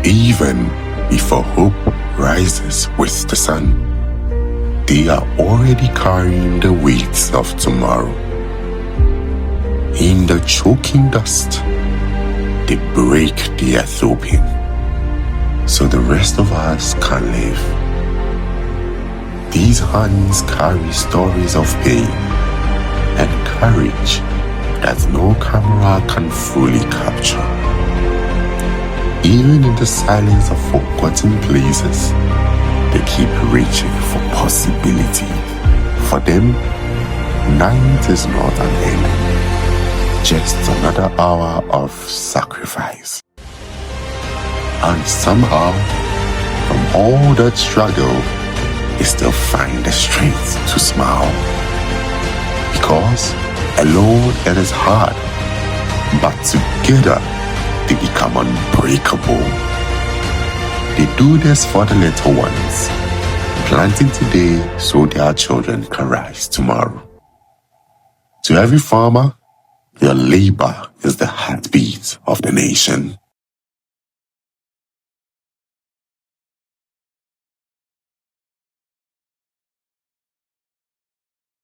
Even before hope rises with the sun, they are already carrying the weights of tomorrow. In the choking dust, they break the earth open so the rest of us can live. These hands carry stories of pain and courage that no camera can fully capture. Even in the silence of forgotten places, they keep reaching for possibility. For them, night is not an end, just another hour of sacrifice. And somehow, from all that struggle, they still find the strength to smile. Because alone it is hard, but together they become unbreakable. They do this for the little ones, planting today so their children can rise tomorrow. To every farmer, their labor is the heartbeat of the nation.